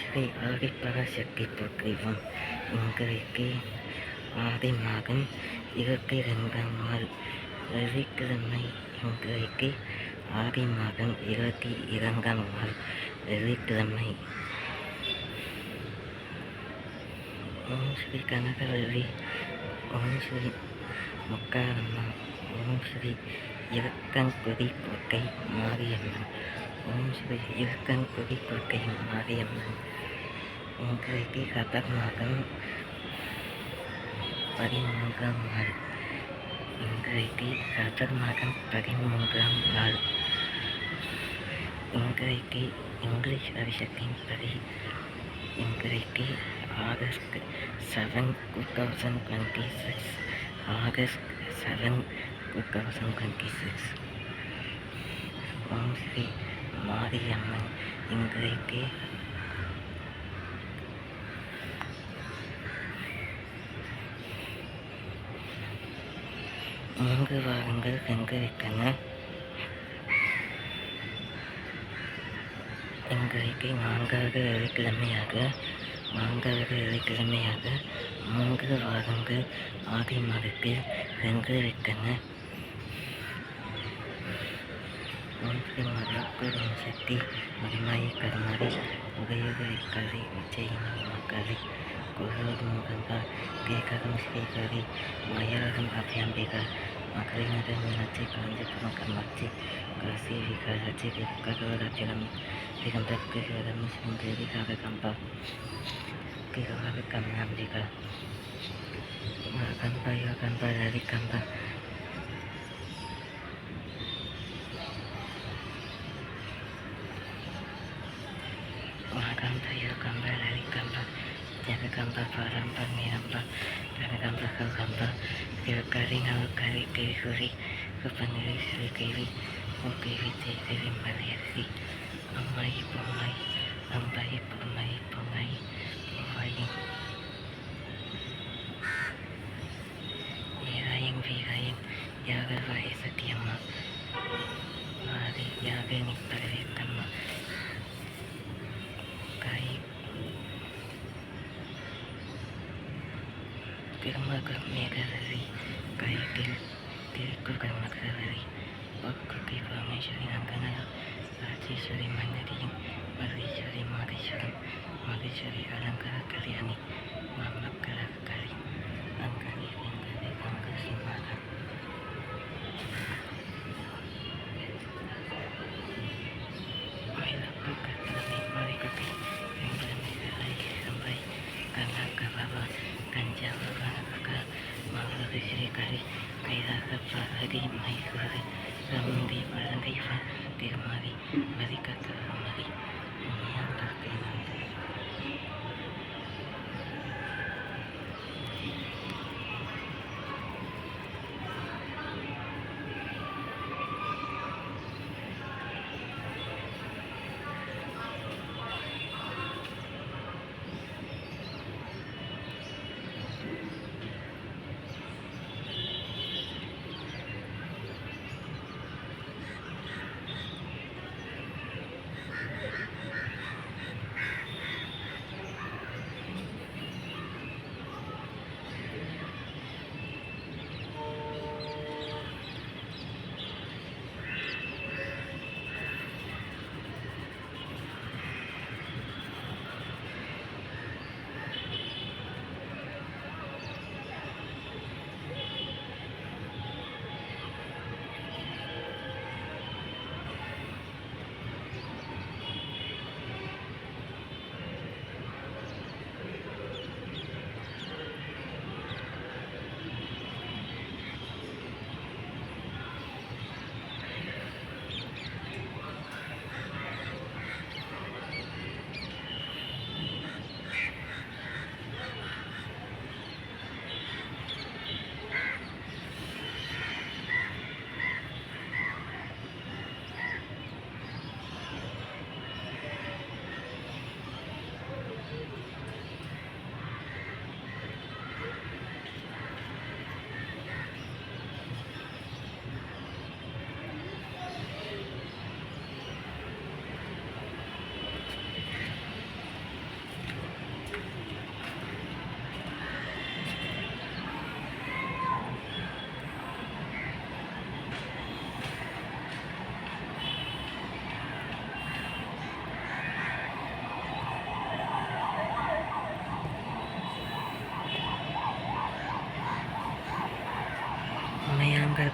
ஸ்ரீ ஆதிபராசக்தி போற்றிவோம். இன்றைக்கு ஆதி மாதம் 22ஆம் நாள் வெள்ளிக்கிழமை. இன்றைக்கு ஆடி மாதம் 22ஆம் நாள் வெள்ளிக்கிழமை. ஓம் ஸ்ரீ கனகவல்லி, ஓம் ஸ்ரீ முக்காரம்மா, ஓம் ஸ்ரீ இருக்கன்குடி கோட்டை மாரியம்மன், ஓம் ஸ்ரீ இருக்கன்குடி கோட்டை மாரியம்மன். இன்றைக்கு கதர் மாதம் 13ஆம் நாள். இன்றைக்கு கதர் மாதம் 13ஆம் நாள். இன்றைக்கு இங்கிலீஷ் வருஷத்தின்படி இன்றைக்கு ஆகஸ்ட் 7, 2026. ஆகஸ்ட் 7, 2026. ஓம் ஸ்ரீ மாரியம்மன். இன்றைக்கு மூன்று வாரங்கள் சென்றிருக்கின்றன. இன்றைக்கு நான்காவது வெள்ளிக்கிழமையாக 3 வாரங்கள் ஆதி மாதத்தில் சென்றிருக்கின்றன. ஓம் ஸ்ரீ மதக்குரும் சக்தி மகிமாயி கருமாரி உதயகரி விஜயினி மக்களி குருவது முகந்தா கேகரம் ஸ்ரீகரி மயரகம் அபியம்பிகா மகளினத மீனாட்சி காஞ்சிபுரம் கமாட்சி காசி விகாராட்சி கருவராட்சியம் திகம்பக்கு முஸ்லிம் தேவிகாக கம்பா கிகவாக கம்னாம்பிகா கம்பா யோகம்பா ரவி கம்பா Magamba, Yogamba, Larikamba, Jagagamba, Paramba, Miramba, Ranagamba, Kagamba, Yogarina, Kari, Kiri, Kupaniri, Sri, Mukivi, Devi, Malayasi, Amai, Pumai, Ambai, Pumai, Pumai, Pumai, Yarayin, Virayin, Yagavai, Satyama, Mari, Yagani, Parikama, Megaveri, Kaitil, Tilkukamagaveri, Okuki Parmeshwari Anganaya, Rajeshwari Manadiyam, Marishwari Madishwaram, Madishwari Alankara Kalyani, Mamakara Kali, Ankali Lingari Angasi Mada. Mailapukatani Marikati, Englami Salai, Sambai, Kanakababa, Kanjava, Malari Srikari, Kairaka Pahari, Maisuri, Ramandi, Parandiva, Tirmari, Marikata Mari, Nyanda Kinandi.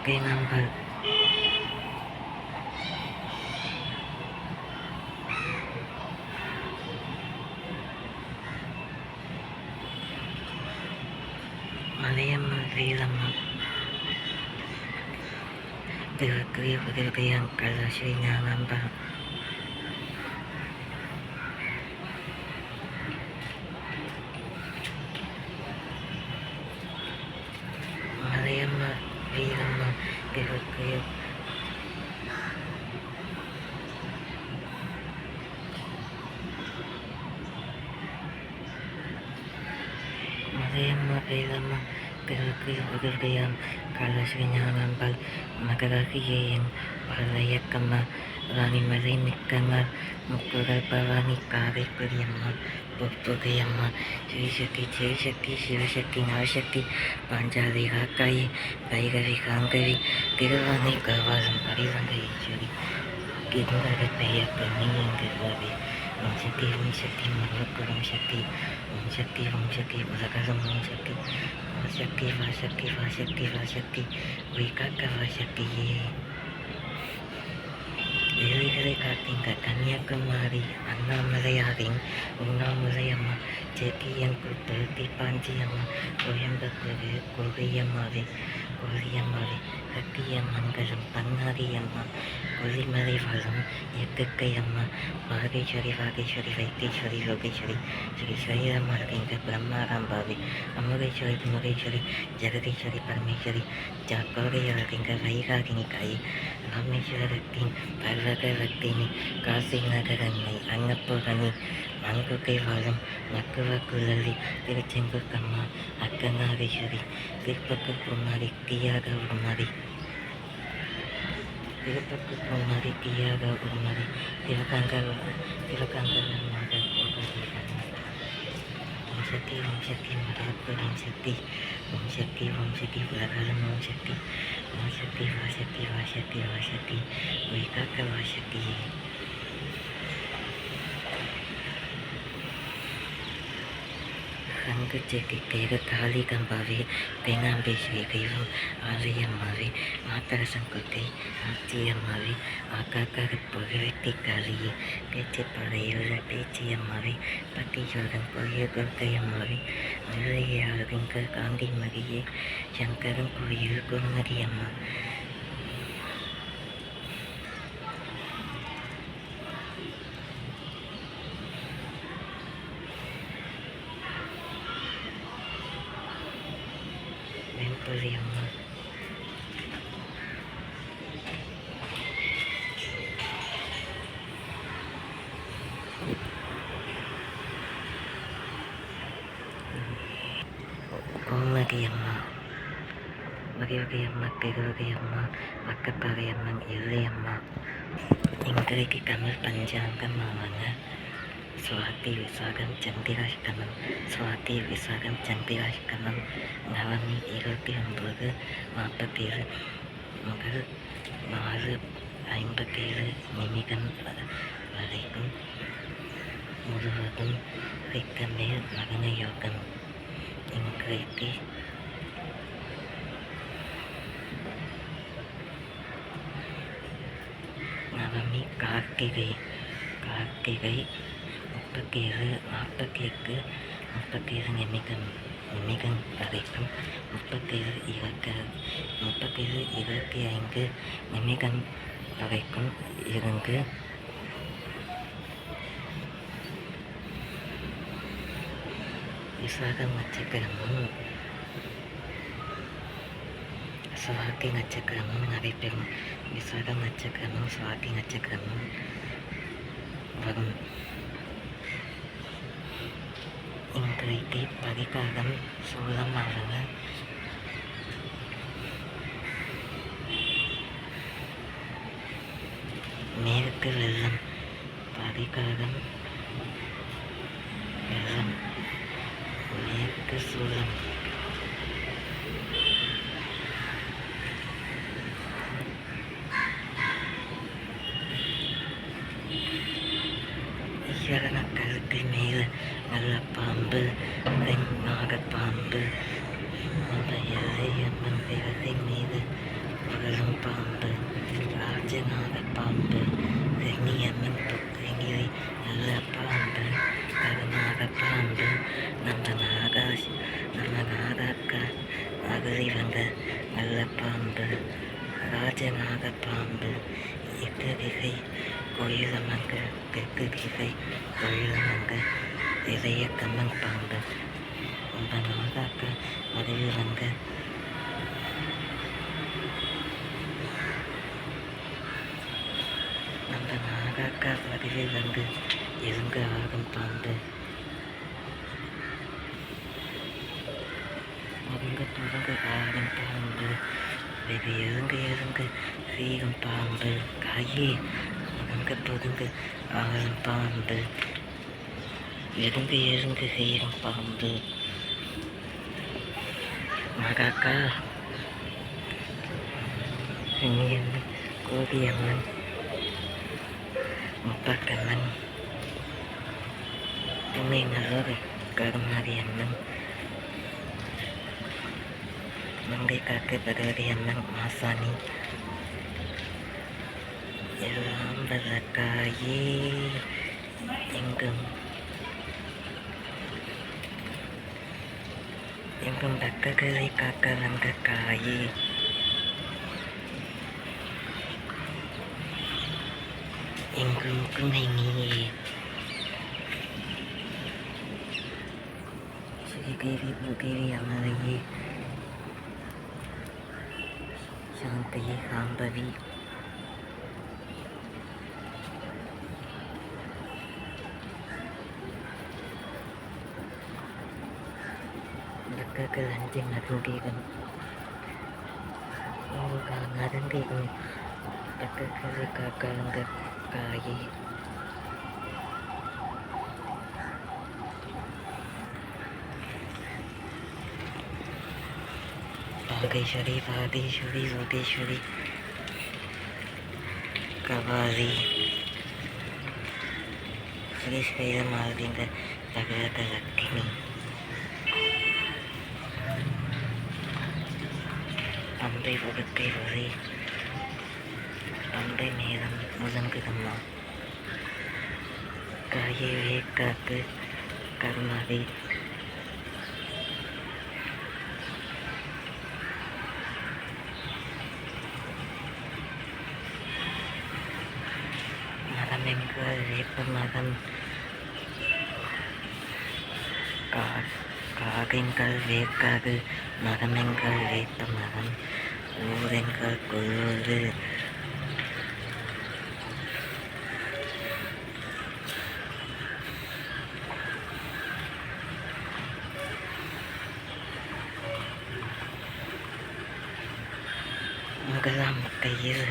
இயற்கை நம்பல் மலையம்மா வீரம்மா திருக்கிய உதவியம் கலசி ஞானம்பரம் மலையம்மா வீரம்மா திருக்கிய மலையம்மா வீரம்மா திருக்கிய உதவியம் கலசி ஞானம்பல் மகரகியேயன் பழையக்கம்மா ராணிமலை நிற்கம்மா முக்குகள் பவானி காரை பெரியம்மா பொப்புகையம்மா ஸ்ரீசக்தி சிவசக்தி நவசக்தி பாஞ்சாலி காக்காயி கைகவி காங்கவி திருவானை கவாசம் பரிவங்க ஈஸ்வரி கிருங்கரை பெயர் பெண்ணி என்கிறவே ஓம் சக்தி மல்லக்குடம் சக்தி ஓம் சக்தி உலகலம் ஓம் சக்தி வாசக்தி வைகாக்க வாசக்தியே ஏழைகளை காத்தீங்க கன்னியாகுமரி அண்ணாமலையாரின் உண்ணாமுலையம்மா செக்கியன் கூட்டு தீப்பாஞ்சியம்மா கோயம்புத்தூர் கொடியம்மாவே சத்திய மங்கலம் பன்னாரியம்மா கொல்லிமலை வளம் எத்துக்கையம்மா வாகேஸ்வரி வைத்தீஸ்வரி யோகேஸ்வரி ஸ்ரீ ஸ்ரீராமலிங்க பிரம்மாராம்பாவி அமுகேஸ்வரி ஜெகதீஸ்வரி பரமேஸ்வரி ஜாக்கோகையலிங்க வைகாகினி காய் ராமேஸ்வரத்தின் பர்வகவத்தினி காசி நகரன்னை அன்னபூரணி மண்குக்கை வாழும் மக்குவ குழலி திருச்செங்குக்கம்மா அக்கநாதீஸ்வரி திருப்பக்கு குமாரி தீயாக உருமாறி திருக்காங்கல் ஓம் சக்தி மரப்பரின் சக்தி ஓம் சக்தி உலகலம் ஓம் சக்தி வாசக்தி வைகாக்க வாசக்தியே சங்குச்செட்டி தேக காளி கம்பாவே தேனாம்பேஸ்வரி தெய்வம் ஆலயம்மாவே மாத்தரசங்குக்கை ஆச்சியம்மாவே ஆக்காக்கருப்பொரு வெட்டி காளியே பேச்சுப்படையுள்ள பேச்சியம்மாவே பட்டியோகம் கோயில் துர்க்கையம்மாவே மதுரையாருங்க காந்திமதியே சங்கரன் கோயில் குருமதியம்மா வெண்பொழியம்மா கோமதியம்மா வகையம்மா பெருவகையம்மா வக்கப்பாகையம்மன் இல்லையம்மா இன்றைக்கு தமிழ் பஞ்சாங்கம் ஆவாங்க சுவாதி விசாகம் சந்திராஷ்டமம் நவமி 29 47 முதல் 4:57 நிமிடம் வரைக்கும் முழுவதும் மேல் மகன யோகம் இன்றைக்கு நவமி கார்த்திகை 37 நிமிடம் வரைக்கும் 25 நிமிடம் வரைக்கும் இருந்து விசாகம் நட்சத்திரமும் சுவாதி நட்சத்திரமும் நடைபெறும். விசாகம் நட்சத்திரமும் சுவாதி நட்சத்திரமும் வரும். இன்றைக்கு பரிகாரம் சூலமானவ மேற்கு வெள்ளம். பரிகாரம் வெள்ளம், மேற்கு சூலம். ஈரண கழுத்து மேல் நல்ல பாம்பு, நாகப்பாம்பு, எல்லையம்மன் தேவதை மீது பகலும் பாம்பு ராஜநாக பாம்பு செங்கியம்மன் தொங்கியை நல்ல பாம்பு கருநாக பாம்பு நம்ம நாகாக்க அகதி வந்த நல்ல பாம்பு ராஜநாக பாம்பு எட்டு திசை கோயிலமங்க தெற்கு திசை கோயிலமங்க இளைய கம்மன் பாம்பு நம்ம நாகாக்க அகதி வந்த நம்ம நாகாக்கா பதிவில் வந்து எறும்பு ஆகும் பாம்பு ஒதுங்க ஆடும் பாம்பு வெகு எறுங்கு சீரும் பாம்பு காயே ஒதுங்க ஆடும் பாம்பு எறுங்கு சீரும் பாம்பு நாகாக்கா செங்கியம்மன் கோபியம்மன் முப்பாக்கம்மன் உண்மை நலோக கருமாரி அம்மன் மங்கை காக்கு பகவதி அம்மன் மாசாணி எல்லாம் வல்லக்காயே எங்கும் பக்கங்களை காக்க வந்த காயே எங்கும் குமை நீயே ஸ்ரீதேவி பூதேவி அமரையே சாந்தையே சாம்பவி பக்கங்கள் அஞ்சு நருங்கீகம் நருங்கீகம் பக்கங்களை காக்காங்க காயே பாகேஸ்வரி வாகேஸ்வரி யோகேஸ்வரி கவாரி ஸ்ரீஸ்வரம் ஆகின்ற தகவத லக்கினி பம்பை உடுக்கை ஒரே பம்பை மேகம் முழங்குதம்மா காயே வேக்காக்கு கருமாரி மதமெங்கள் வேப்ப மதம் காகெங்கள் வேக்காது மதமெங்கள் வேப்ப மதம் ஊரெங்கள் குள்ளூரு முதலாம் முக்கையில்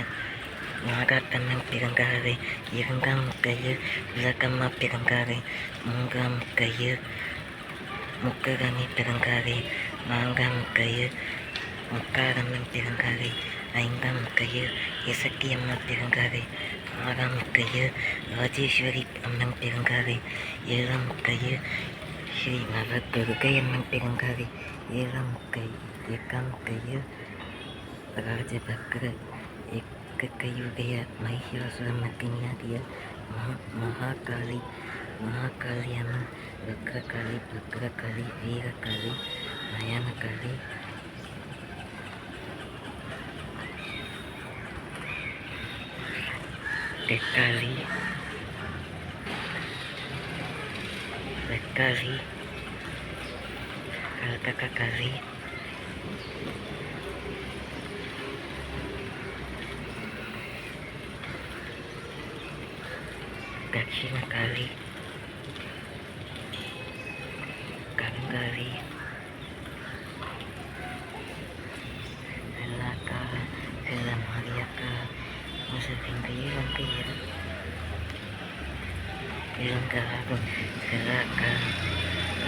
நாகாக்கண்ணன் பிறங்காரை இரண்டாம் முக்கையில் விளக்கம்மா பிறங்காரை மூன்றாம் முக்கையில் முக்ககனி பிறங்காரை நான்காம் முக்கையில் முக்காரம்மன் பிறங்காரை ஐந்தாம் முக்கையில் இசக்கியம்மா பிறங்காரை ஆறாம் முக்கையில் ராஜேஸ்வரி அம்மன் பிறங்காரை ஏழாம் முக்கையில் ஸ்ரீ நவதுர்கை அம்மன் பிறங்காரை ஏழாம் முக்கை எட்டாம் முக்கையில் ராஜபக்ர கையுடைய மகிஷாசுரமர்த்தினியாகிய மகாகாளி அம்மன் வக்ரகாளி பக்ரகாளி வீரகாளி நயனகாளி தெற்காளி வெக்காளி கல்கக்காளி దక్షిణకాళి కంగాళి எல்லாக்கா செல்ல மாரியக்கா முசலிங்கையில் வந்து இளங்காகும் செல்லாக்கா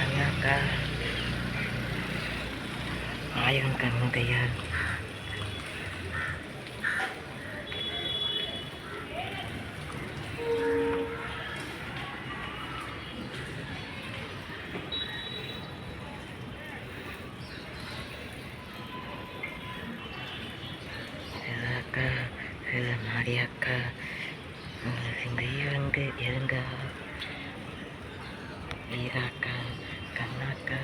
அண்ணாக்கா ஆயிரம் கண்ணுகையால் இறங்கு எருங்கா வீராக்கா கண்ணாக்கா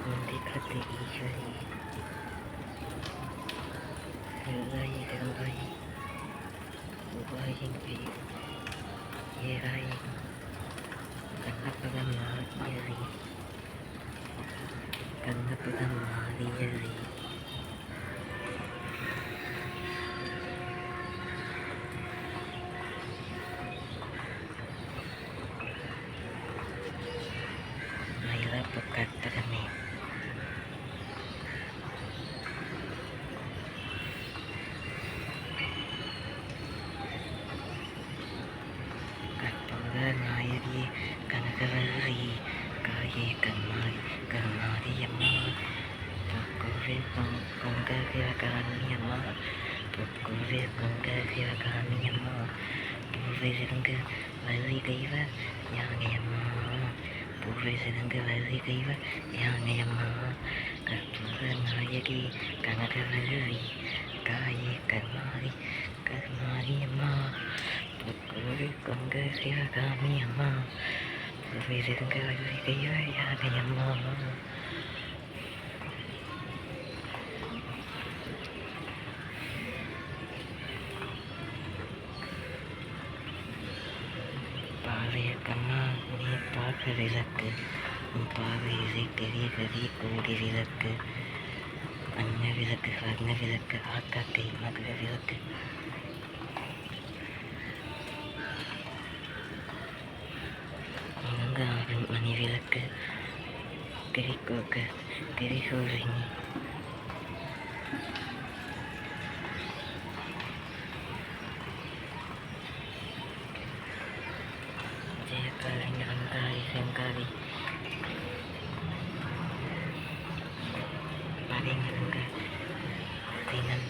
முந்திக்கத்து ஈஸ்வரி செவ்வாயி செவ்வாயி செவ்வாயின் பேர் ஏராயி கண்ணப்பதம் மாறியறி கண்ணப்பதம் மாறியறி மயிலாப்பு கட்டடமே கற்பங்க நாயகி கனகவல்லி காயே கண்மாரி கருமாரியம்மா பொற்கோவில் பொங்க சிவகாமியம்மா பொற்கோவில் பொங்க சிவகாமியம்மா பூவிலிருந்து வள்ளி தெய்வ யானையம்மா பூவிலிருந்து வள்ளி தெய்வ யானையம்மா கற்பங்க நாயகி கனகவல்லி காயே கண்மாரி கருமாரியம்மா பொற்கோவில் பொங்க சிவகாமியம்மா பூவிலிருந்து வள்ளி தெய்வ யானையம்மா பாவையக்கம்மா நீ பார்க்க விளக்கு உன் பாவையிலே பெரிய கோடி விளக்கு அன்ன விளக்கு வர்ண விளக்கு ஆக்காத்தை மதுர விளக்கு அலங்காரம் மணி விளக்கு திரிகோரிணி ஜெயகாலினி அங்காரி செங்காரி பரிமருங்க தினம்